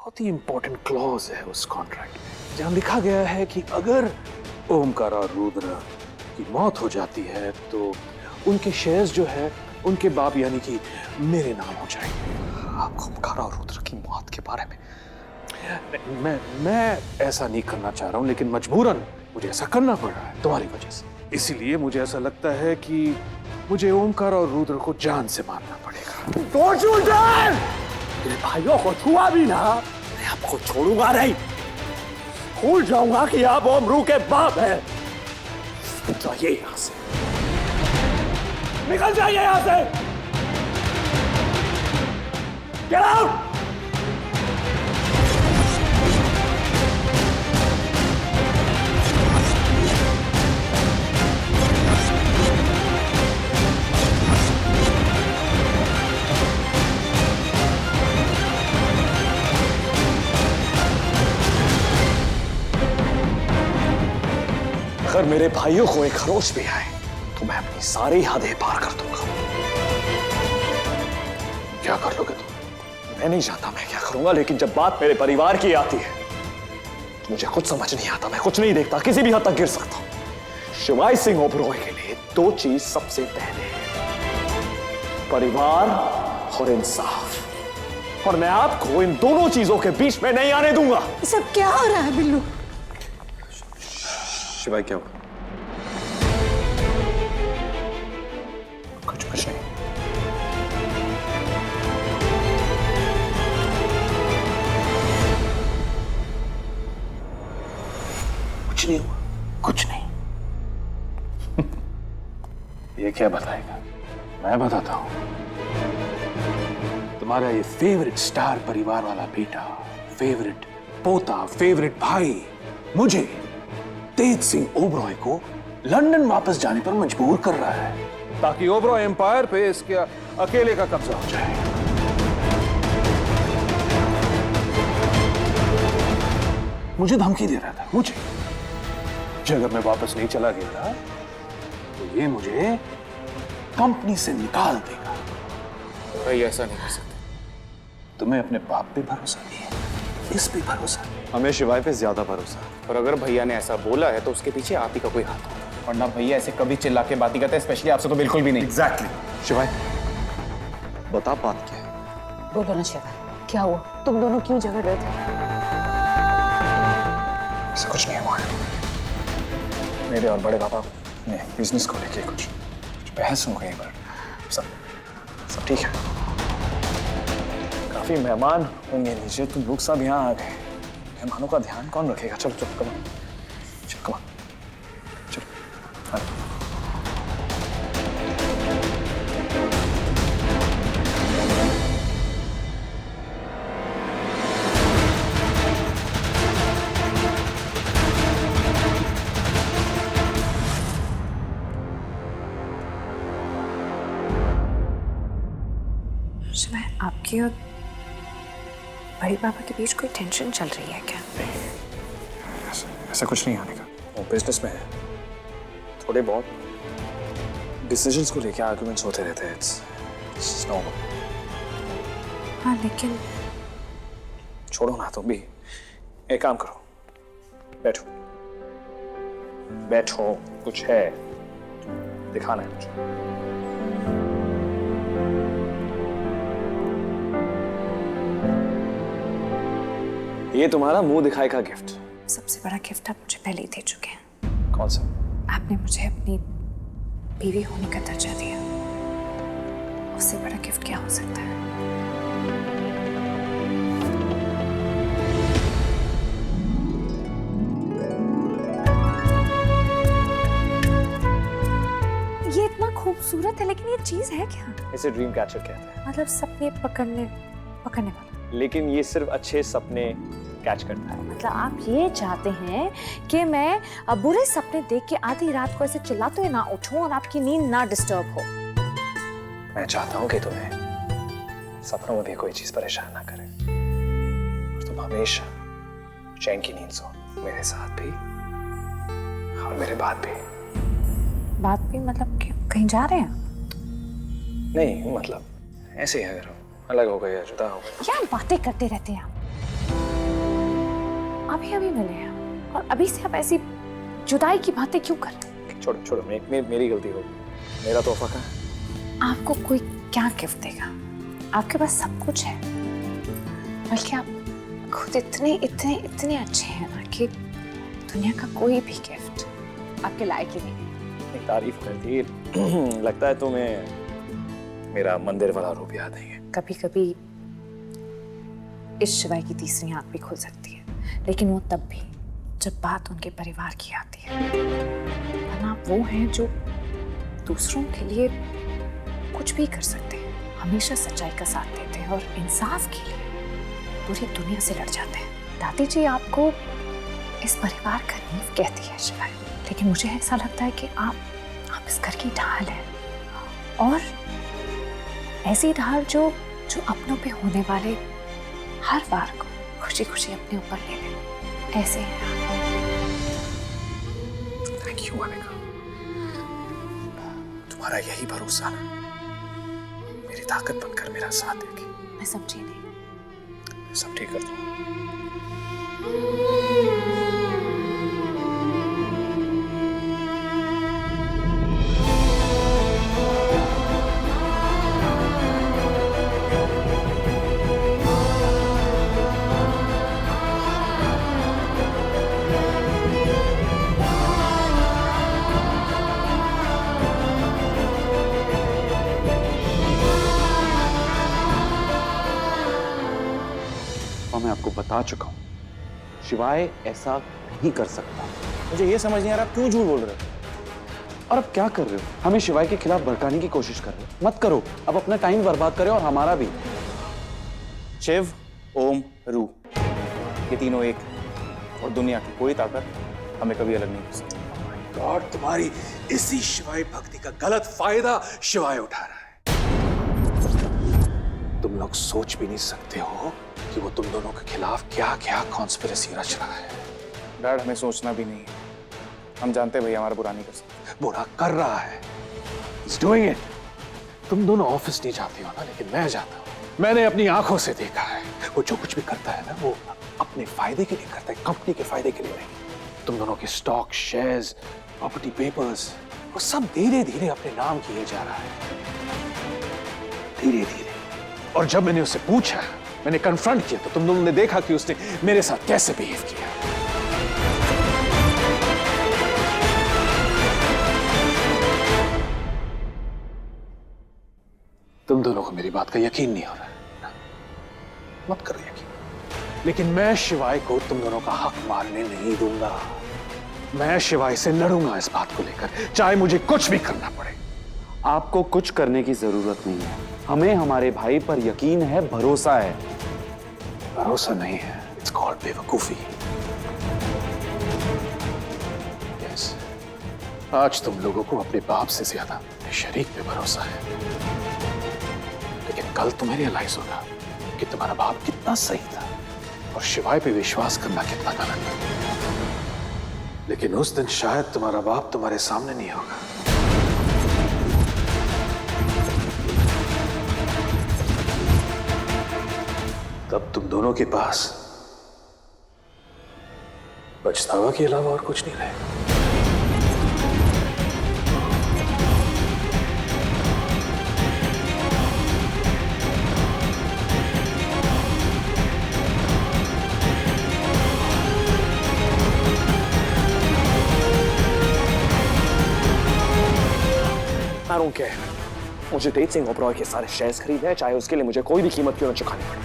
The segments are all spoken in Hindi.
बहुत ही इंपॉर्टेंट क्लॉज है उस कॉन्ट्रैक्ट में, जहां लिखा गया है कि अगर ओमकार और रुद्र की मौत हो जाती है तो उनके शेयर्स जो है उनके बाप यानी कि मेरे नाम हो जाएंगे। आप ओमकार और रुद्र की मौत के बारे में? मैं ऐसा नहीं करना चाह रहा हूं, लेकिन मजबूरन मुझे ऐसा करना पड़ रहा है तुम्हारी वजह से। इसीलिए मुझे ऐसा लगता है कि मुझे ओमकार और रुद्र को जान से मारना पड़ेगा। मेरे भाइयों को छुआ भी ना, मैं आपको छोड़ूंगा नहीं। भूल जाऊंगा कि आप ओमरू के बाप हैं। जाइए यहां से, निकल जाइए यहां से। Get out! अगर मेरे भाइयों को एक खरोच भी आए तो मैं अपनी सारी हदें पार कर दूंगा। क्या कर लोगे तुम? मैं नहीं जानता मैं क्या करूंगा, लेकिन जब बात मेरे परिवार की आती है तो मुझे कुछ समझ नहीं आता। मैं कुछ नहीं देखता, किसी भी हद तक गिर सकता हूं। शिवाय सिंह ओबरॉय के लिए दो चीज सबसे पहले है, परिवार और इंसाफ, और मैं आपको इन दोनों चीजों के बीच में नहीं आने दूंगा। सब क्या हो रहा है बिल्लू? शिवाय क्या हुआ? कुछ नहीं। कुछ नहीं हुआ, कुछ नहीं। ये क्या बताएगा? मैं बताता हूं। तुम्हारा ये फेवरेट स्टार परिवार वाला बेटा, फेवरेट पोता, फेवरेट भाई मुझे तेज सिंह ओबरॉय को लंदन वापस जाने पर मजबूर कर रहा है, ताकि ओबरॉय एम्पायर पे इसके अकेले का कब्जा हो जाए। मुझे धमकी दे रहा था, मुझे अगर मैं वापस नहीं चला गया तो ये मुझे कंपनी से निकाल देगा। भाई ऐसा नहीं कर सकते। तुम्हें अपने बाप पे भरोसा नहीं है, इस पे भरोसा नहीं। हमें शिवाय पे ज्यादा भरोसा है। और अगर भैया ने ऐसा बोला है तो उसके पीछे आप ही का कोई हाथ हो, वरना भैया ऐसे कभी चिल्ला के बात ही करते, स्पेशली आपसे तो बिल्कुल भी नहीं। एग्जैक्टली। शिवाय बता बात क्या है? बोलो ना शिवा, क्या हुआ? तुम दोनों क्यों झगड़ रहे थे? ऐसा कुछ नहीं हुआ है। मेरे और बड़े पापा ने बिजनेस को लेके कुछ बहस हो गई, पर सब ठीक है। काफी मेहमान होंगे नीचे, तुम लोग सब यहाँ आ गए। मेहमानों का ध्यान कौन रखेगा? चलो चलो कम चलो, कम चलो। आपकी और बड़ी पापा के बीच कोई टेंशन चल रही है क्या? ऐसा कुछ नहीं आने का। वो बिजनेस में है, थोड़े बहुत डिसीजंस को लेके आर्गुमेंट्स होते रहते हैं। It's normal. हाँ लेकिन छोड़ो ना तुम भी, एक काम करो, बैठो बैठो, कुछ है दिखाना है मुझे। ये तुम्हारा मुंह दिखाई का गिफ्ट। सबसे बड़ा गिफ्ट आप मुझे पहले ही दे चुके हैं। कौन सा? आपने मुझे अपनी बीवी होने का दर्जा दिया। उससे बड़ा गिफ्ट क्या हो सकता है? ये इतना खूबसूरत है, लेकिन ये चीज है क्या? इसे ड्रीम कैचर कहते हैं। मतलब सपने पकड़ने वाला। लेकिन ये सिर्फ अच्छे सपने कैच करता है। मतलब आप ये चाहते हैं कि मैं बुरे सपने देख के आधी रात को ऐसे चिल्लाते हुए ना उठूं और आपकी नींद ना डिस्टर्ब हो? मैं चाहता हूं कि तुम्हें सपनों में भी कोई चीज परेशान ना करे और तुम हमेशा चैन की नींद सो, मेरे साथ भी और मेरे बाद भी। बात भी मतलब क्यों? कहीं जा रहे हैं? नहीं मतलब ऐसे ही, अगर अलग हो गए या जुदा हो गए। क्या बातें करते रहते हैं आप? अभी अभी मिले हैं और अभी से आप ऐसी जुदाई की बातें क्यों कर रहे हैं? छोड़ो छोड़ो, मेरी गलती होगी। मेरा तोहफा कहाँ है? आपको कोई क्या गिफ्ट देगा? आपके पास सब कुछ है, बल्कि आप खुद इतने इतने इतने अच्छे हैं ना कि दुनिया का कोई भी गिफ्ट आपके लायक ही नहीं है। एक तारीफ कर दी। लगता है तुम्हें मेरा मंदिर वाला रूप याद नहीं है। कभी कभी इस शिवाय की तीसरी आंख भी खुल सकती है, लेकिन वो तब भी जब बात उनके परिवार की आती है। वरना आप वो हैं जो दूसरों के लिए कुछ भी कर सकते हैं, हमेशा सच्चाई का साथ देते हैं और इंसाफ के लिए पूरी दुनिया से लड़ जाते हैं। दादी जी आपको इस परिवार का नींव कहती है शिवाय, लेकिन मुझे ऐसा लगता है कि आप इस घर की ढाल है, और ऐसी ढाल जो अपनों पे होने वाले हर बार को खुशी खुशी अपने ऊपर ले ले। ऐसे हैं थैंक यू अनिका, तुम्हारा यही भरोसा मेरी ताकत बनकर मेरा साथ देगी। मैं समझी नहीं। सब ठीक कर दूंगा। मैं आपको बता चुका हूं, शिवाय ऐसा नहीं कर सकता। मुझे ये समझ नहीं आ रहा आप क्यों झूठ बोल रहे हो। और अब क्या कर रहे हो? हमें शिवाय के खिलाफ भड़काने की कोशिश कर रहे हो। मत करो, अब अपना टाइम बर्बाद करें और हमारा भी। शिव, ओम, रू, ये तीनों एक, और दुनिया की कोई ताकत हमें कभी अलग नहीं कर सकती। गॉड, तुम्हारी इसी शिवाय भक्ति का गलत फायदा शिवाय उठा रहा है। तुम लोग सोच भी नहीं सकते हो कि वो तुम दोनों के खिलाफ क्या क्या कॉन्स्पिरेसी रच रहा है। डैड, हमें सोचना भी नहीं है, हम जानते हैं भैया हमारा बुरा नहीं कर सकते। बुरा कर रहा है। He's doing it. तुम दोनों ऑफिस नहीं जाते हो ना, लेकिन मैं जाता हूँ। मैंने अपनी आंखों से देखा है, वो जो कुछ भी करता है ना, वो अपने फायदे के लिए करता है, कंपनी के फायदे के लिए नहीं। तुम दोनों के स्टॉक, शेयर्स, प्रॉपर्टी पेपर्स, वो सब धीरे धीरे अपने नाम किए जा रहा है, धीरे धीरे। और जब मैंने उससे पूछा, मैंने कन्फ्रंट किया, तो तुम दोनों ने देखा कि उसने मेरे साथ कैसे बिहेव किया। तुम दोनों को मेरी बात का यकीन नहीं हो रहा है, मत करो यकीन। लेकिन मैं शिवाय को तुम दोनों का हक मारने नहीं दूंगा। मैं शिवाय से लड़ूंगा इस बात को लेकर, चाहे मुझे कुछ भी करना पड़े। आपको कुछ करने की जरूरत नहीं है। हमें हमारे भाई पर यकीन है, भरोसा है। भरोसा नहीं है, इट्स कॉल्ड बेवकूफी। यस, आज तुम लोगों को अपने बाप से ज्यादा अपने शरीक पे भरोसा है, लेकिन कल तुम्हें रियलाइज होगा कि तुम्हारा बाप कितना सही था और शिवाय पे विश्वास करना कितना गलत था। लेकिन उस दिन शायद तुम्हारा बाप तुम्हारे सामने नहीं होगा। तब तुम दोनों के पास पछतावा के अलावा और कुछ नहीं रहेगा। I don't care. मुझे तेज सिंह ओबरॉय के सारे शेयर्स खरीदने हैं, चाहे उसके लिए मुझे कोई भी कीमत क्यों न चुकानी पड़े।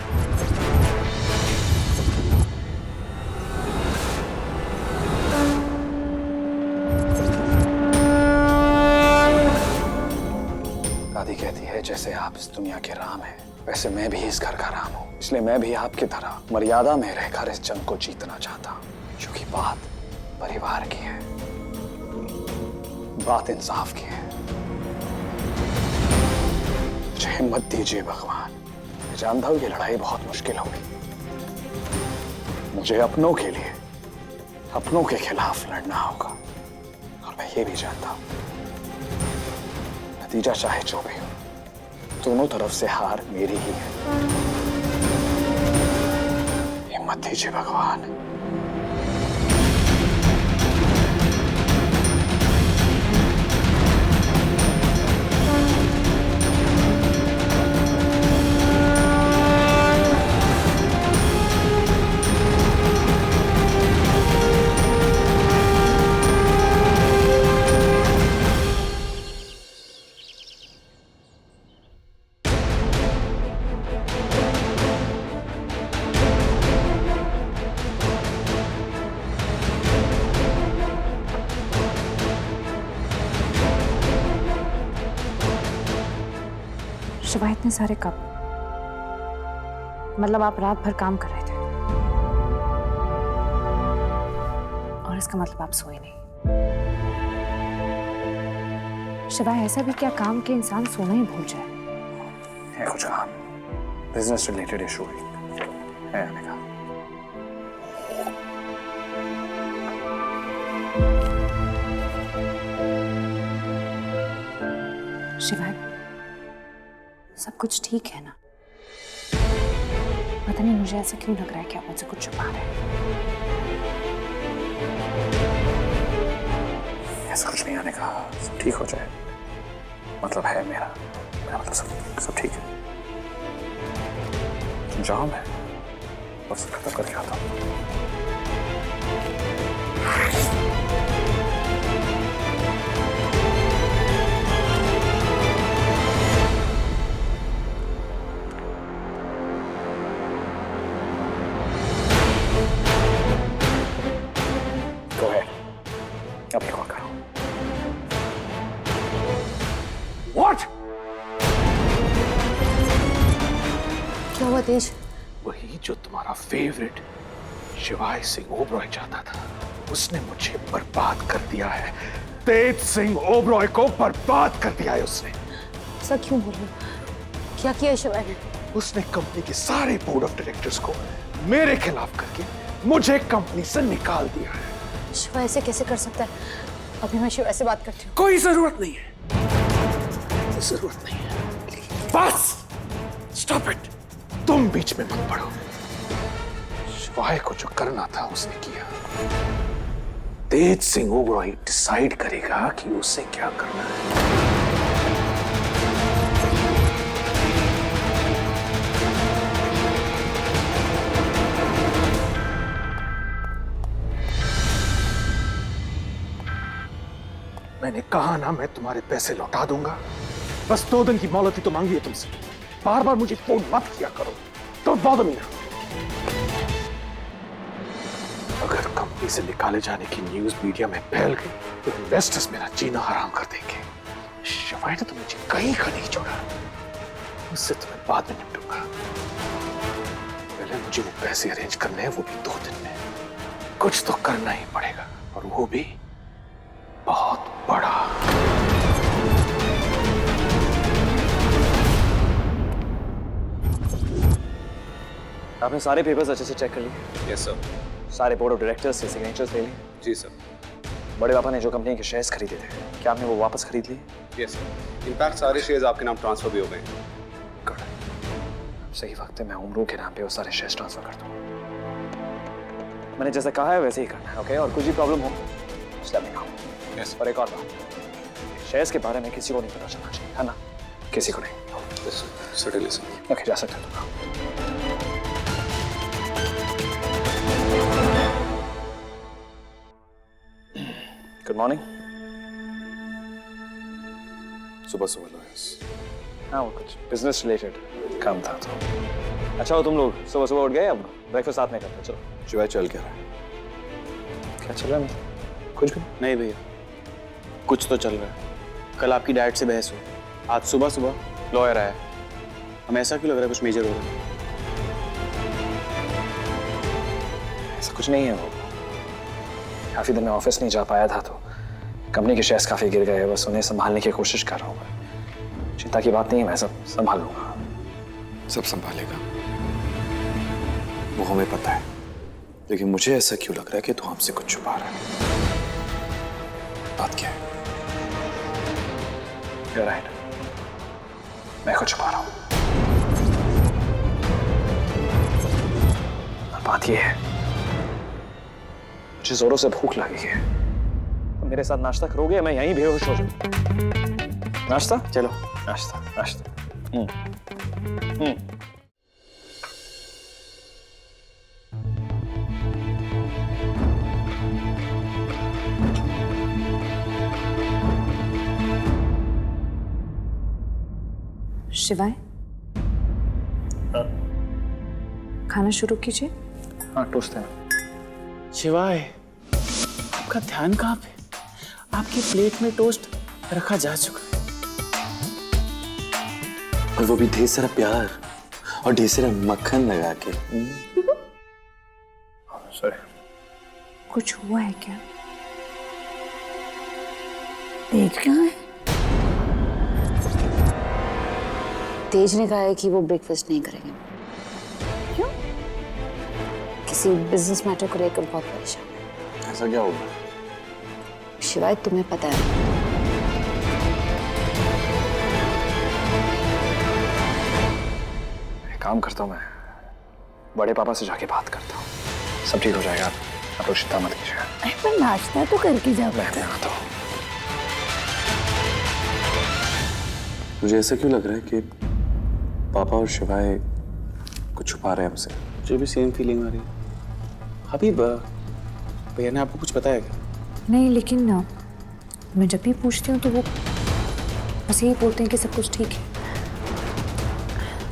दादी कहती है, जैसे आप इस दुनिया के राम हैं, वैसे मैं भी इस घर का राम हूं। इसलिए मैं भी आपकी तरह मर्यादा में रहकर इस जंग को जीतना चाहता हूं, क्योंकि बात परिवार की है, बात इंसाफ की है। मुझे हिम्मत दीजिए भगवान। मैं जानता हूं ये लड़ाई बहुत मुश्किल होगी। मुझे अपनों के लिए, अपनों के खिलाफ लड़ना होगा, और मैं ये भी जानता हूं नतीजा चाहे जो भी हो, दोनों तरफ से हार मेरी ही है। हिम्मत दीजिए भगवान। शिवा इतने सारे कब? मतलब आप रात भर काम कर रहे थे और इसका मतलब आप सोए नहीं। शिवा ऐसा भी क्या काम के इंसान सोना ही भूल जाए? है कुछ काम, बिजनेस रिलेटेड इशू है मैंने कहा। शिवा, सब कुछ ठीक है ना? पता नहीं मुझे ऐसा क्यों लग रहा है कि आप मुझसे कुछ छुपा रहे हैं। ऐसा कुछ नहीं आने का, सब ठीक हो जाए। मतलब है मेरा मतलब सब ठीक है। जाओ, मैं बस खत्म करके आता हूँ। अपनी कॉल करो। What? क्या हुआ तेज? वही जो तुम्हारा फेवरेट शिवाय सिंह ओबरॉय चाहता था, उसने मुझे बर्बाद कर दिया है। तेज सिंह ओबरॉय को बर्बाद कर दिया है उसने। ऐसा क्यों बोल रहे हो? क्या किया शिवाय ने? उसने कंपनी के सारे बोर्ड ऑफ डायरेक्टर्स को मेरे खिलाफ करके मुझे कंपनी से निकाल दिया है। शिवाय ऐसे कैसे कर सकता है? अभी मैं शिवाय से बात करती हूँ। कोई जरूरत नहीं है, जरूरत नहीं है। बस स्टॉप इट, तुम बीच में मत पड़ो। शिवाय को जो करना था उसने किया। तेज सिंह ओबरॉय डिसाइड करेगा कि उसे क्या करना है। मैंने कहा ना, मैं तुम्हारे पैसे लौटा दूंगा। बस 2 दिन की मोहलत ही तो मांगी है तुमसे। बार बार मुझे फोन मत किया करो, डोंट बॉदर मी। अगर कंपनी से निकाले जाने की न्यूज़ मीडिया में फैल गई तो इन्वेस्टर्स मेरा जीना हराम कर देंगे। शिवाय ने तो मुझे कहीं का नहीं छोड़ा, उससे तो मैं बाद में निपटूंगा। पहले मुझे वो पैसे अरेंज करने हैं, वो भी 2 दिन में। कुछ तो करना ही पड़ेगा, और वो भी बहुत बड़ा। आपने सारे पेपर्स अच्छे से चेक कर लिए? Yes sir. सारे बोर्ड ऑफ डायरेक्टर्स से सिग्नेचर्स ले लिए? जी सर। बड़े पापा ने जो कंपनी के शेयर्स खरीदे थे, क्या आपने वो वापस खरीद लिए? Yes sir. इनफैक्ट सारे शेयर्स आपके नाम ट्रांसफर भी हो गए। गुड। सही वक्त है मैं उमरू के नाम पे वो सारे शेयर्स ट्रांसफर कर दूं। मैंने जैसा कहा है वैसे ही करना है, ओके? और कुछ भी प्रॉब्लम हो just let me know। Yes. और एक और बात, शेयर्स के बारे में किसी को नहीं पता चलना चाहिए, है ना? किसी को नहीं। Yes certainly sir. ओके, जा सकते हो तुम। Good morning. सुबह सुबह लॉयर्स। हाँ, वो कुछ बिजनेस रिलेटेड काम था तो। अच्छा हो तुम लोग सुबह सुबह उठ गए, अब ब्रेकफास्ट साथ में करते हैं। चलो। शिवाय चल क्या रहा है? क्या चल रहा है? कुछ भी नहीं भैया, कुछ तो चल रहा है। कल आपकी डैड से बहस हुई, आज सुबह सुबह लॉयर आया। हमें ऐसा क्यों लग रहा है कुछ मेजर हो रहा है? ऐसा कुछ नहीं है। वो काफी दिन में ऑफिस नहीं जा पाया था तो कंपनी के शेयर्स काफी गिर गए, बस उन्हें संभालने की कोशिश कर रहा हूँ। चिंता की बात नहीं है, मैं सब संभाल लूंगा। सब संभालेगा, वो हमें पता है। लेकिन मुझे ऐसा क्यों लग रहा है कि तू हमसे कुछ छुपा रहा है? बात क्या है? You're right. मैं कुछ छुपा रहा हूँ। बात ये है, मुझे जोरों से भूख लगी है। तो मेरे साथ नाश्ता करोगे या मैं यहीं बेहोश हो जाऊं? नाश्ता? चलो नाश्ता नाश्ता। शिवाय, खाना शुरू कीजिए। हाँ, टोस्ट है ना। शिवाय, आपका ध्यान कहाँ पे? आपकी प्लेट में टोस्ट रखा जा चुका है। और वो भी ढेर सारा प्यार और ढेर सारा मक्खन लगा के। सॉरी। कुछ हुआ है क्या? तेज कहाँ है? तेज ने कहा है कि वो ब्रेकफास्ट नहीं करेंगे। क्यों? किसी बिजनेस मैटर को लेकर बहुत परेशान है। ऐसा क्या होगा? शिवाय तुम्हें पता है। एक काम करता हूँ, मैं बड़े पापा से जाके बात करता हूँ, सब ठीक हो जाएगा। आप लोग चिंता मत कीजिएगा। अरे पर नाश्ता तो करके जा। मैं आता हूँ। मुझे ऐसा क्यों लग रहा है कि पापा और शिवाय कुछ छुपा रहे हैं हमसे? मुझे भी सेम फीलिंग आ रही है। हबीब, भैया ने आपको कुछ बताया क्या? नहीं, लेकिन मैं जब भी पूछती हूँ तो वो बस यही बोलते हैं कि सब कुछ ठीक है।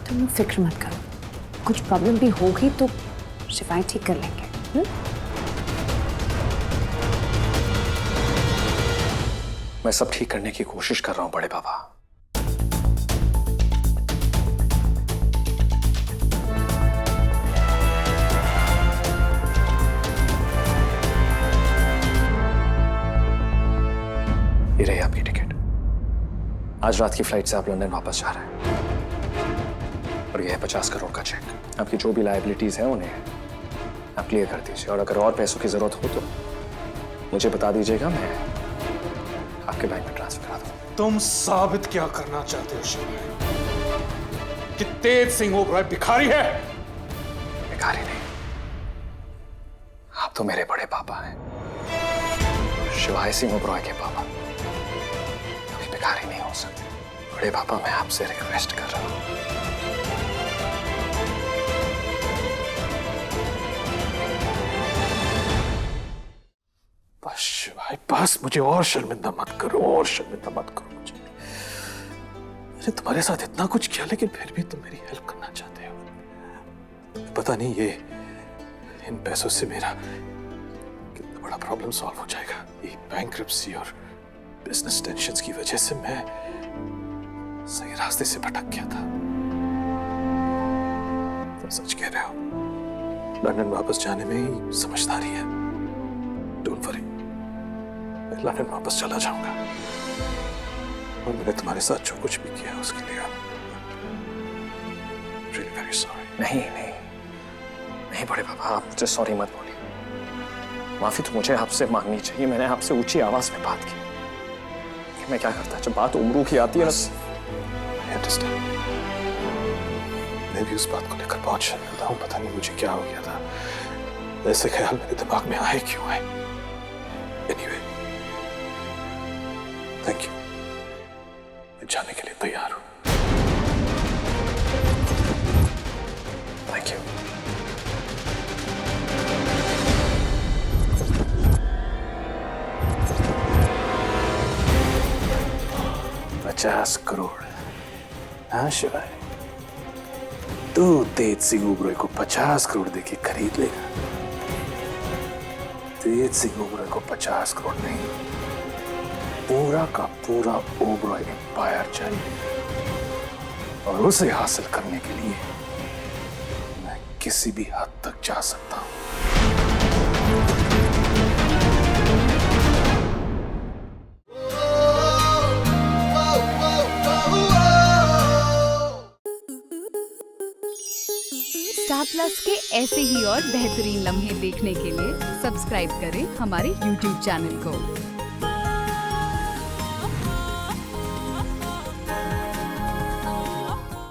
तुम फिक्र मत करो, कुछ प्रॉब्लम भी होगी तो शिवाय ठीक कर लेंगे। मैं सब ठीक करने की कोशिश कर रहा हूँ बड़े पापा। ये रही आपकी टिकट। आज रात की फ्लाइट से आप लंदन वापस जा रहे हैं। और यह है 50 करोड़ का चेक। आपकी जो भी लायबिलिटीज हैं उन्हें आप क्लियर कर दीजिए, और अगर और पैसों की जरूरत हो तो मुझे बता दीजिएगा, मैं आपके बैंक में ट्रांसफर करा दूंगा। तुम साबित क्या करना चाहते हो शिवाय? कि तेज सिंह ओबरॉय भिखारी है? भिखारी नहीं, आप तो मेरे बड़े पापा हैं, शिवाय सिंह ओबरॉय के पापा। कभी भिखारी नहीं हो सकते। बड़े पापा, मैं आपसे रिक्वेस्ट कर रहा हूं। बस शिवाय, बस मुझे और शर्मिंदा मत करो, और शर्मिंदा मत करो मुझे। मैंने तुम्हारे साथ इतना कुछ किया, लेकिन फिर भी तुम मेरी हेल्प करना चाहते हो। पता नहीं ये इन पैसों से मेरा कितना बड़ा प्रॉब्लम सॉल्व हो जाएगा। ये बैंक्रप्सी और बिजनेस टेंशन्स की वजह से मैं सही रास्ते से भटक गया था। तुम सच कह रहे हो, लंदन वापस जाने में ही समझदारी है। डोंट वरी, मैं लंदन वापस चला जाऊंगा। और मैंने तुम्हारे साथ जो कुछ भी किया उसके लिए रियली वेरी सॉरी। नहीं नहीं नहीं बड़े पापा, आप मुझे सॉरी मत बोलिए। माफी तो मुझे आपसे मांगनी चाहिए। मैंने आपसे ऊंची आवाज में बात की। कि मैं क्या करता, जब बात उम्रू की आती है ना। मैं भी उस बात को लेकर बहुत शर्मिंदा हूं। पता नहीं मुझे क्या हो गया था, ऐसे ख्याल मेरे दिमाग में आए क्यों आए। Anyway, thank you. मैं जाने के लिए तैयार हूं। Thank you. 50 करोड़? हाँ शिवाय, तू तेज सिंह ओबरॉय को 50 करोड़ देके खरीद लेगा? तेज सिंह ओबरॉय को 50 करोड़ नहीं, पूरा का पूरा ओबरॉय एम्पायर चाहिए। और उसे हासिल करने के लिए मैं किसी भी हद तक जा सकता हूं। स्टार प्लस के ऐसे ही और बेहतरीन लम्हे देखने के लिए सब्सक्राइब करें हमारे YouTube चैनल को।